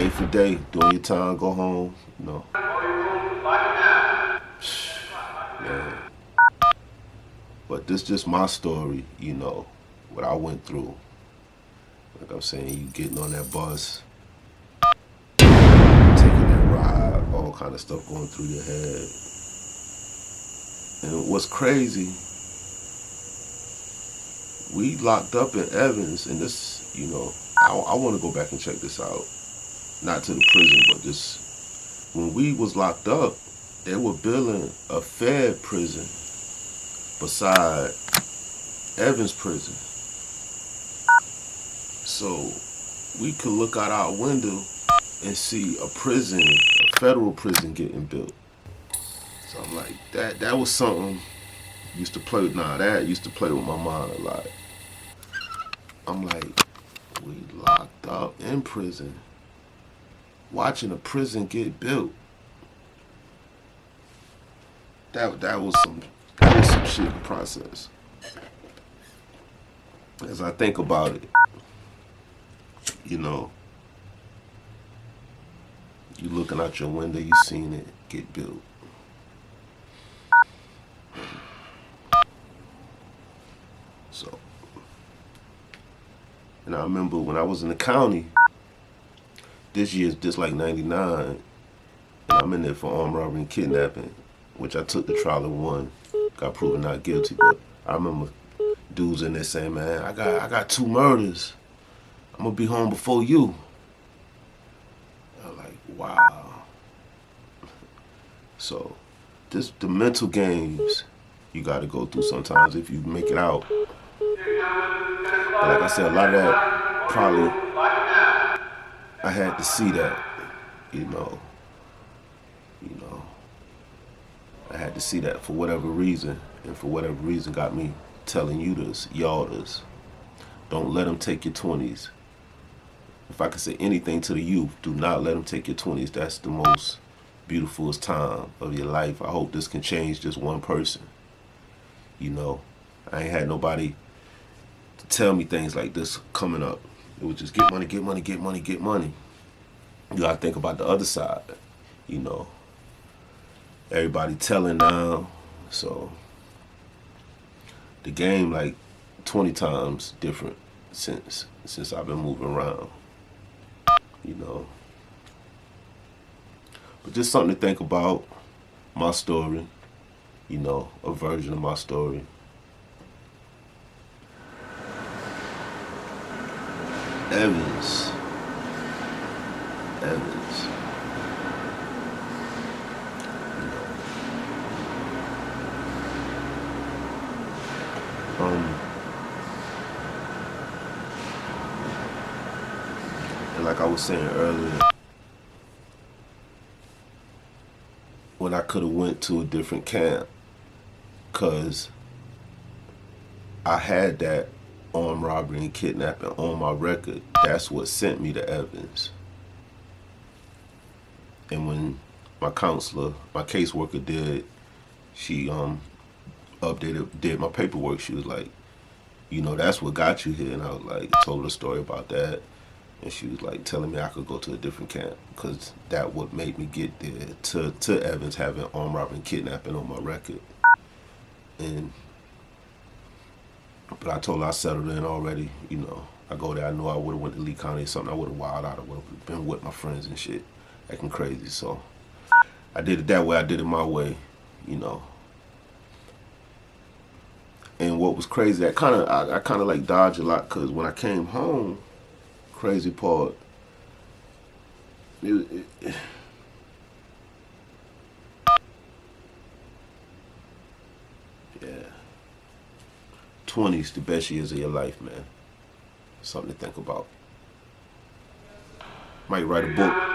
day for day, doing your time, go home, you know. Man. But this just my story, you know, what I went through. Like I'm saying, you getting on that bus, taking that ride, all kind of stuff going through your head. And what's crazy, we locked up in Evans, and this, you know, I want to go back and check this out. Not to the prison, but just when we was locked up, they were building a Fed prison beside Evans prison. So we could look out our window and see a prison, a federal prison getting built. So I'm like, that was something used to play with, that used to play with my mind a lot. I'm like, we locked up in prison, watching a prison get built. That was some shit to process. As I think about it, you know, you looking out your window, you seen it get built. So, and I remember when I was in the county, this year's just like 99, and I'm in there for armed robbery and kidnapping, which I took the trial and won, got proven not guilty. But I remember dudes in there saying, man, I got 2 murders. I'm gonna be home before you. I'm like, wow. So, the mental games you gotta go through sometimes if you make it out. But like I said, a lot of that probably, I had to see that, you know. I had to see that for whatever reason, and for whatever reason got me telling you this, y'all this. Don't let them take your 20s. If I could say anything to the youth, do not let them take your 20s. That's the most beautiful time of your life. I hope this can change just one person. You know, I ain't had nobody to tell me things like this coming up. It was just get money, get money, get money, get money. You gotta think about the other side, you know. Everybody telling now, so the game like 20 times different since I've been moving around, you know. But just something to think about, my story, you know, a version of my story. Evans. And like I was saying earlier, when I could have went to a different camp, cause I had that armed robbery and kidnapping on my record. That's what sent me to Evans. And when my counselor, my caseworker she did my paperwork, she was like, you know, that's what got you here. And I was like, told her a story about that. And she was like telling me I could go to a different camp because that would make me get there to Evans having armed robbery and kidnapping on my record. But I told her I settled in already, you know. I go there, I knew I would have went to Lee County or something. I would have wilded out. I would have been with my friends and shit, acting crazy. So I did it that way. I did it my way, you know. And what was crazy, I kind of like dodged a lot because when I came home, crazy part, yeah, 20s, the best years of your life, man. Something to think about. Might write a book.